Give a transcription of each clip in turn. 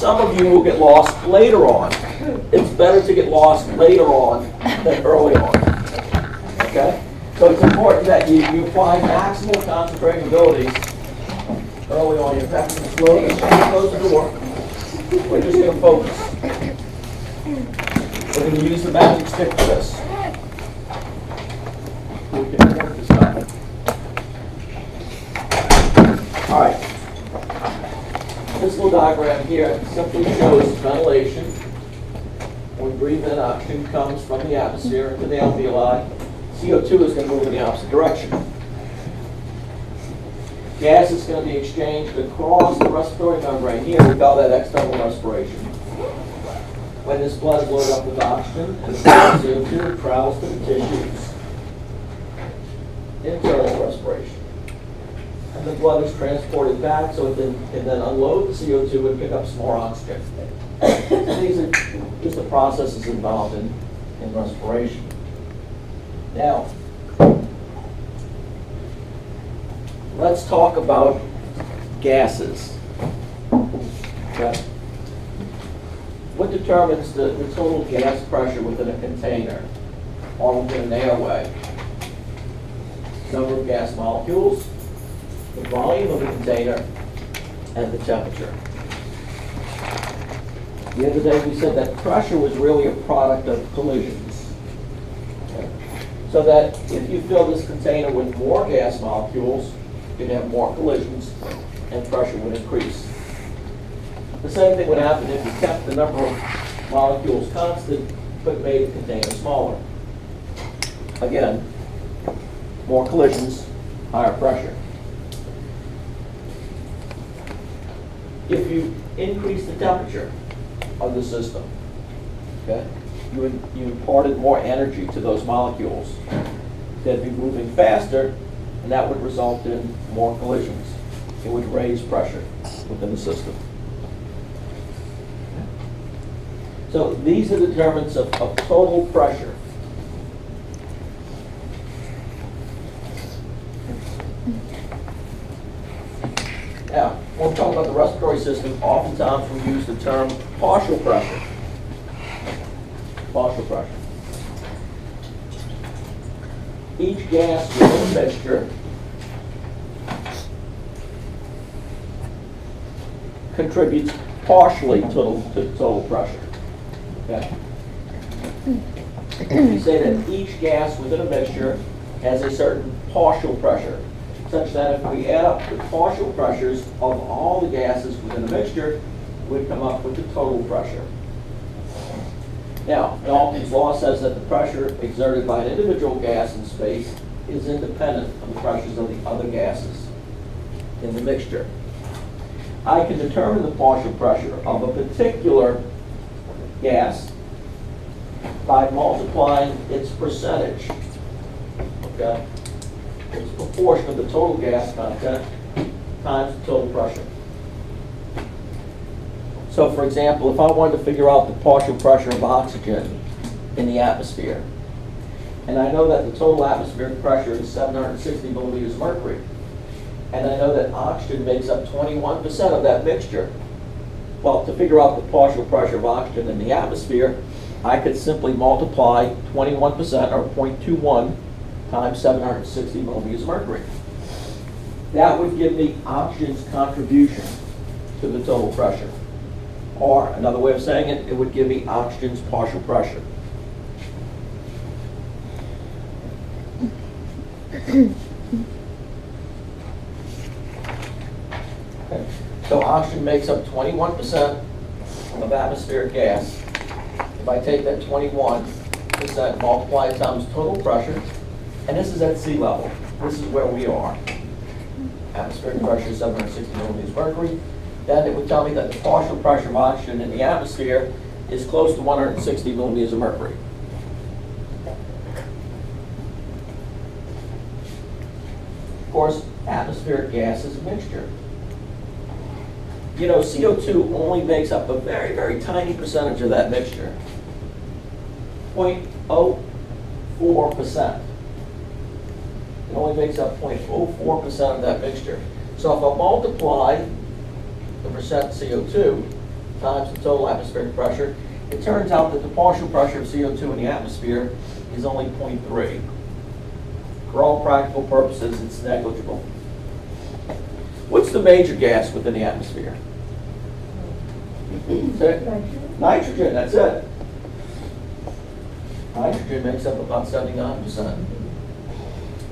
some of you will get lost later on. It's better to get lost later on than early on. Okay? So it's important that you apply maximal concentrating abilities early on. You have to slowly close the door. We're just going to focus. We're going to use the magic stick for this. We can work this out. All right. This little diagram here simply shows ventilation. When we breathe in, oxygen comes from the atmosphere into the alveoli. CO2 is going to move in the opposite direction. Gas is going to be exchanged across the respiratory membrane here. We call that external respiration. When this blood is loaded up with oxygen and CO2, it travels to the tissues. Internal respiration. And the blood is transported back so it can then unload the CO2 and pick up some more oxygen. So these are just the processes involved in respiration. Now, let's talk about gases. Okay. What determines the total gas pressure within a container or within an airway? Number of gas molecules, the volume of the container, and the temperature. The other day we said that pressure was really a product of collisions. Okay. So that if you fill this container with more gas molecules, you'd have more collisions and pressure would increase. The same thing would happen if you kept the number of molecules constant but made the container smaller. Again, more collisions, higher pressure. If you increase the temperature of the system, okay, you imparted more energy to those molecules. They'd be moving faster, and that would result in more collisions. It would raise pressure within the system. So these are the determinants of total pressure. Now, when we talk about the respiratory system, oftentimes we use the term partial pressure. Partial pressure. Each gas within a mixture contributes partially to total pressure. Okay? We say that each gas within a mixture has a certain partial pressure, such that if we add up the partial pressures of all the gases within a mixture, we'd come up with the total pressure. Now, Dalton's law says that the pressure exerted by an individual gas in space is independent of the pressures of the other gases in the mixture. I can determine the partial pressure of a particular gas by multiplying its percentage. Okay? It's a proportion of the total gas content times the total pressure. So for example, if I wanted to figure out the partial pressure of oxygen in the atmosphere, and I know that the total atmospheric pressure is 760 millimeters of mercury, and I know that oxygen makes up 21% of that mixture, well, to figure out the partial pressure of oxygen in the atmosphere, I could simply multiply 21% or 0.21 times 760 millimeters of mercury. That would give me oxygen's contribution to the total pressure. Or another way of saying it, it would give me oxygen's partial pressure. Okay. So oxygen makes up 21% of atmospheric gas. If I take that 21%, multiply it times total pressure, and this is at sea level. This is where we are. Atmospheric pressure is 760 millimeters of mercury. Then it would tell me that the partial pressure of oxygen in the atmosphere is close to 160 millimeters of mercury. Of course, atmospheric gas is a mixture. You know, CO2 only makes up a very, very tiny percentage of that mixture. 0.04%. It only makes up 0.04% of that mixture. So if I multiply the percent CO2 times the total atmospheric pressure. It turns out that the partial pressure of CO2 in the atmosphere is only 0.3. For all practical purposes, it's negligible. What's the major gas within the atmosphere? Nitrogen, that's it. Nitrogen makes up about 79%.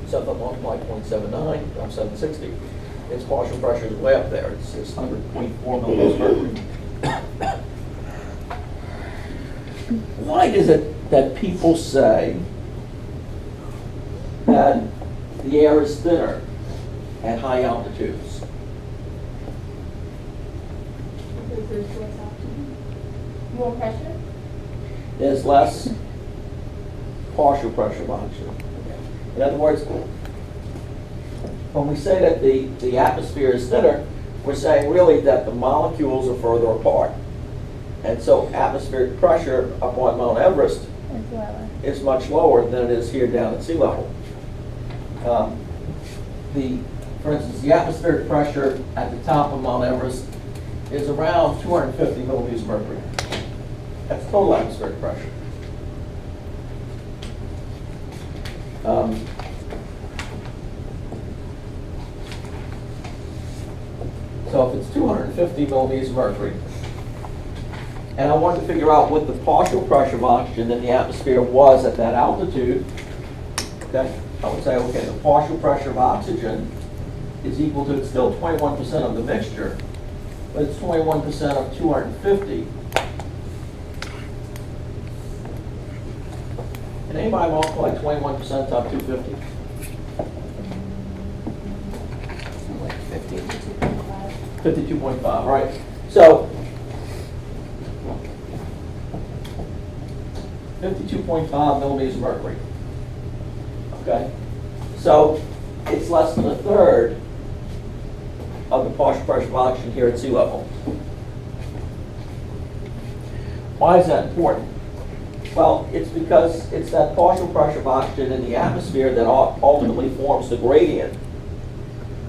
So if I multiply 0.79 times 760, its partial pressure is way up there. It's 600.4 millimeters mercury. Why is it that people say that the air is thinner at high altitudes? Because there's less oxygen. More pressure? There's less partial pressure of oxygen. In other words, when we say that the atmosphere is thinner, we're saying really that the molecules are further apart. And so atmospheric pressure up on Mount Everest is much lower than it is here down at sea level. For instance, the atmospheric pressure at the top of Mount Everest is around 250 millimeters of mercury. That's total atmospheric pressure. So if it's 250 millimeters of mercury, and I wanted to figure out what the partial pressure of oxygen in the atmosphere was at that altitude, okay, I would say, okay, the partial pressure of oxygen is equal to, it's still 21% of the mixture, but it's 21% of 250. Can anybody multiply 21% times 250? Like 52.5. 52.5, right? So 52.5 millimeters of mercury. Okay? So it's less than a third of the partial pressure of oxygen here at sea level. Why is that important? Well, it's because it's that partial pressure of oxygen in the atmosphere that ultimately forms the gradient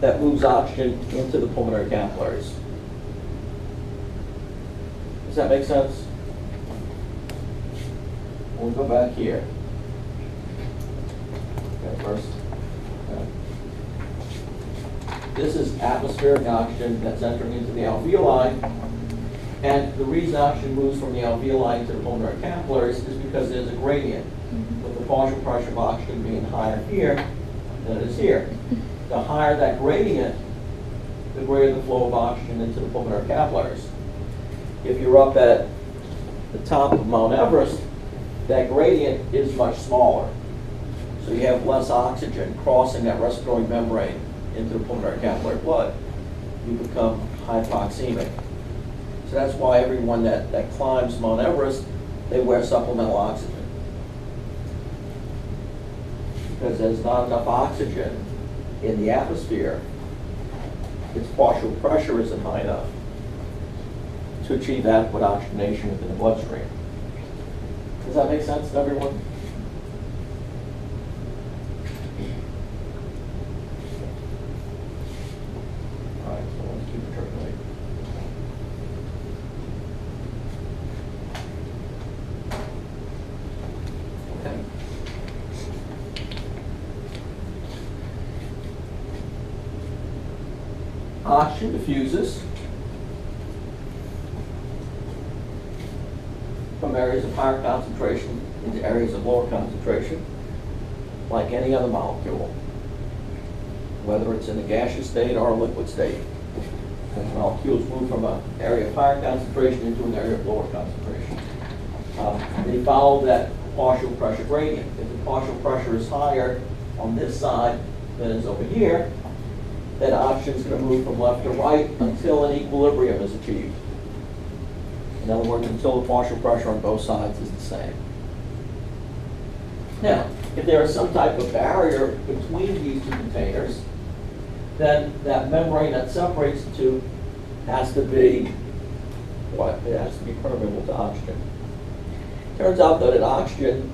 that moves oxygen into the pulmonary capillaries. Does that make sense? We'll go back here. Okay, first. Okay. This is atmospheric oxygen that's entering into the alveoli. And the reason oxygen moves from the alveoli to the pulmonary capillaries is because there's a gradient, with the partial pressure of oxygen being higher here than it is here. The higher that gradient, the greater the flow of oxygen into the pulmonary capillaries. If you're up at the top of Mount Everest, that gradient is much smaller. So you have less oxygen crossing that respiratory membrane into the pulmonary capillary blood. You become hypoxemic. So that's why everyone that climbs Mount Everest, they wear supplemental oxygen. Because there's not enough oxygen in the atmosphere, its partial pressure isn't high enough to achieve adequate oxygenation within the bloodstream. Does that make sense to everyone? All right, so let's keep it circulating. Okay. Oxygen diffuses from areas of higher concentration into areas of lower concentration, like any other molecule, whether it's in a gaseous state or a liquid state. As molecules move from an area of higher concentration into an area of lower concentration. They follow that partial pressure gradient. If the partial pressure is higher on this side than is over here, then oxygen is going to move from left to right until an equilibrium is achieved. In other words, until the partial pressure on both sides is the same. Now, if there is some type of barrier between these two containers, then that membrane that separates the two has to be what? It has to be permeable to oxygen. Turns out though that oxygen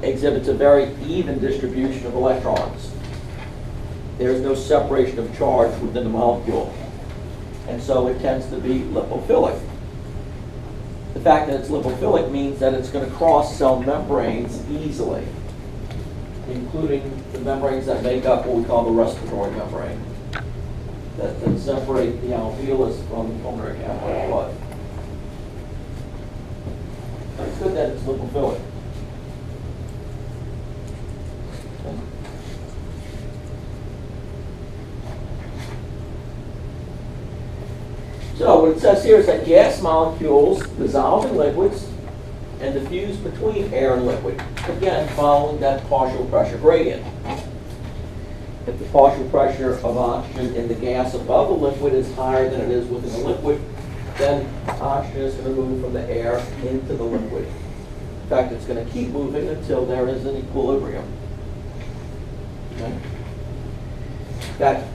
exhibits a very even distribution of electrons. There is no separation of charge within the molecule. And so it tends to be lipophilic. fact that it's lipophilic means that it's going to cross cell membranes easily, including the membranes that make up what we call the respiratory membrane, that separate the alveolus from the pulmonary capillary blood. It's good that it's lipophilic. Okay. So what it says here is that gas molecules dissolve in liquids and diffuse between air and liquid, again following that partial pressure gradient. If the partial pressure of oxygen in the gas above the liquid is higher than it is within the liquid, then oxygen is going to move from the air into the liquid. In fact, it's going to keep moving until there is an equilibrium. Okay? That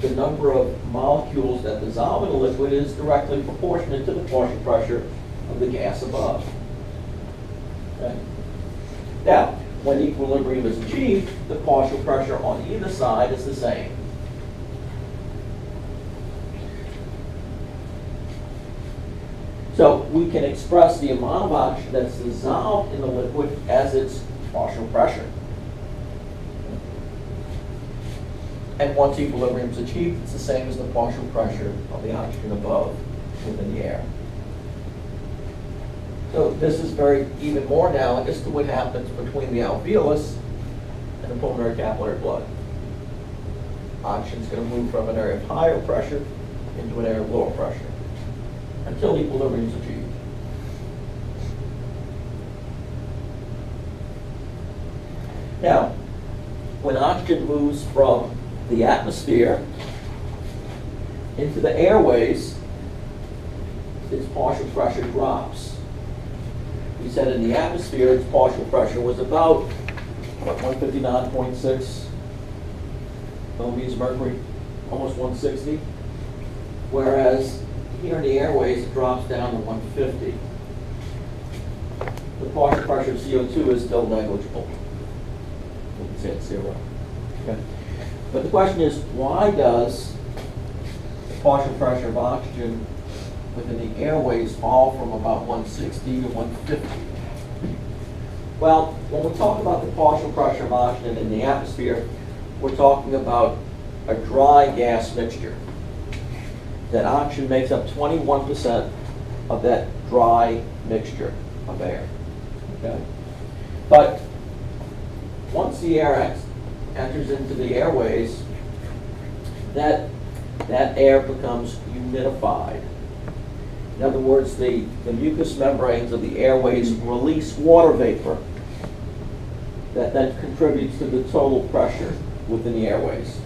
the number of molecules that dissolve in a liquid is directly proportionate to the partial pressure of the gas above. Okay? Now, when equilibrium is achieved, the partial pressure on either side is the same. So we can express the amount of oxygen that's dissolved in the liquid as its partial pressure. And once equilibrium is achieved, it's the same as the partial pressure of the oxygen above within the air. So this is even more analogous to what happens between the alveolus and the pulmonary capillary blood. Oxygen is going to move from an area of higher pressure into an area of lower pressure until equilibrium is achieved. Now, when oxygen moves from the atmosphere into the airways, its partial pressure drops. We said in the atmosphere, its partial pressure was about 159.6 millimeters of mercury, almost 160. Whereas here in the airways, it drops down to 150. The partial pressure of CO2 is still negligible. We can say it's zero. Okay. But the question is, why does the partial pressure of oxygen within the airways fall from about 160 to 150? Well, when we talk about the partial pressure of oxygen in the atmosphere, we're talking about a dry gas mixture. That oxygen makes up 21% of that dry mixture of air. Okay? But once the air enters into the airways, that air becomes humidified. In other words, the mucous membranes of the airways release water vapor that then contributes to the total pressure within the airways.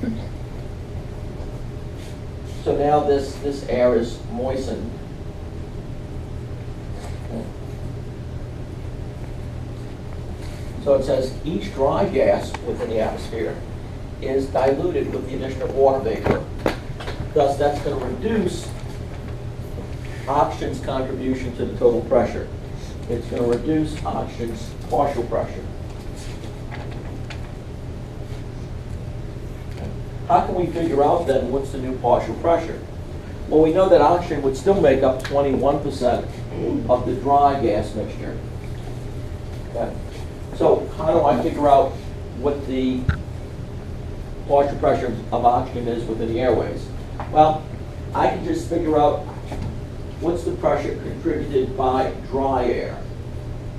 So now this air is moistened. So it says each dry gas within the atmosphere is diluted with the addition of water vapor. Thus, that's going to reduce oxygen's contribution to the total pressure. It's going to reduce oxygen's partial pressure. How can we figure out then what's the new partial pressure? Well, we know that oxygen would still make up 21% of the dry gas mixture. Okay. So how do I figure out what the partial pressure of oxygen is within the airways? Well, I can just figure out what's the pressure contributed by dry air.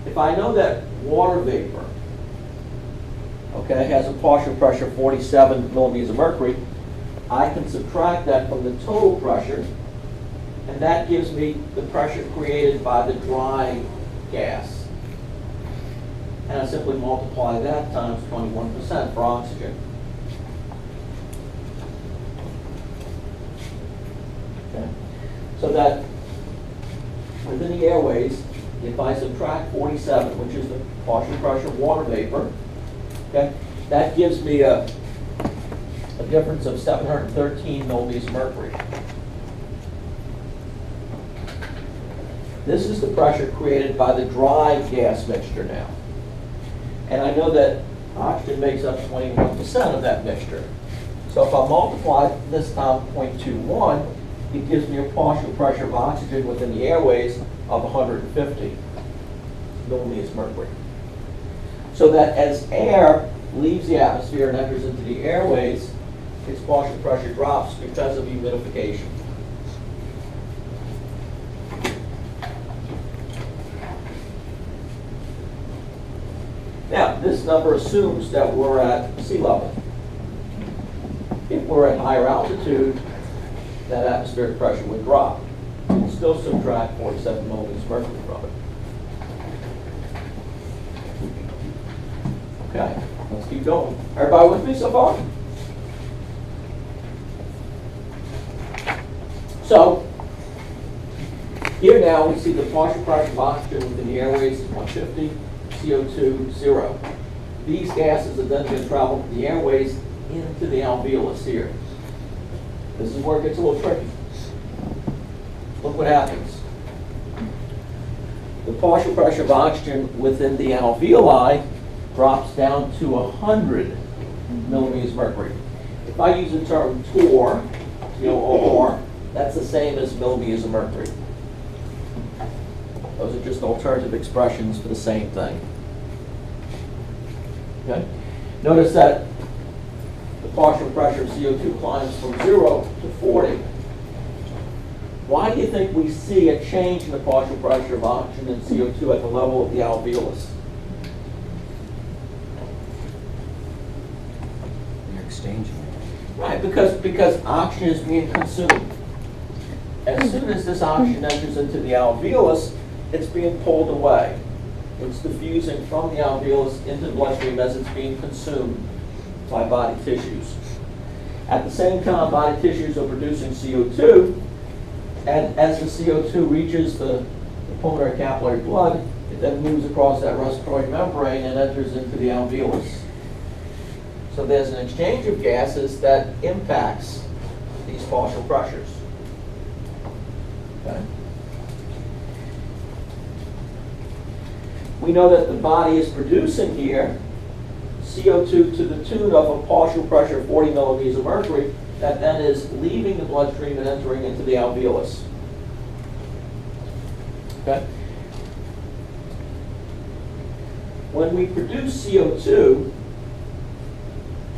If I know that water vapor, okay, has a partial pressure of 47 millimeters of mercury, I can subtract that from the total pressure, and that gives me the pressure created by the dry gas. And I simply multiply that times 21% for oxygen. Okay. So that within the airways, if I subtract 47, which is the partial pressure of water vapor, okay, that gives me a difference of 713 millimeters of mercury. This is the pressure created by the dry gas mixture now. And I know that oxygen makes up 21% of that mixture. So if I multiply this times 0.21, it gives me a partial pressure of oxygen within the airways of 150 millimeters mercury. So that as air leaves the atmosphere and enters into the airways, its partial pressure drops because of humidification. Now, this number assumes that we're at sea level. If we're at higher altitude, that atmospheric pressure would drop. You can still subtract 47 millimeters mercury from it. Okay, let's keep going. Everybody with me so far? So, here now we see the partial pressure of oxygen within the airways is 150, CO2, 0. These gases are then going to travel from the airways into the alveolus here. This is where it gets a little tricky. Look what happens. The partial pressure of oxygen within the alveoli drops down to 100 millimeters mercury. If I use the term torr, T-O-O-R, that's the same as millimeters of mercury. Those are just alternative expressions for the same thing. Okay? Notice that the partial pressure of CO2 climbs from 0 to 40. Why do you think we see a change in the partial pressure of oxygen and CO2 at the level of the alveolus? They're exchanging. Right, because oxygen is being consumed. As soon as this oxygen enters into the alveolus, it's being pulled away. It's diffusing from the alveolus into the bloodstream as it's being consumed by body tissues. At the same time, body tissues are producing CO2, and as the CO2 reaches the pulmonary capillary blood, it then moves across that respiratory membrane and enters into the alveolus. So there's an exchange of gases that impacts these partial pressures. Okay. We know that the body is producing here CO2 to the tune of a partial pressure of 40 millimeters of mercury that then is leaving the bloodstream and entering into the alveolus. Okay? When we produce CO2,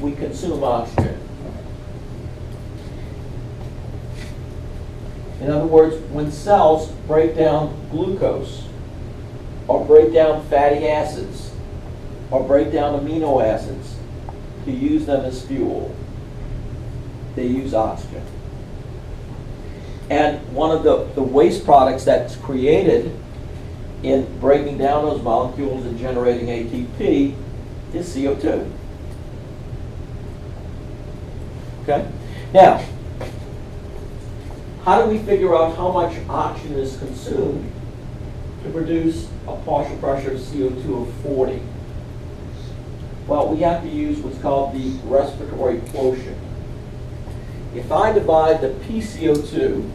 we consume oxygen. In other words, when cells break down glucose, or break down fatty acids, or break down amino acids to use them as fuel, they use oxygen. And one of the waste products that's created in breaking down those molecules and generating ATP is CO2. Okay? Now, how do we figure out how much oxygen is consumed to produce a partial pressure of CO2 of 40? Well, we have to use what's called the respiratory quotient. If I divide the PCO2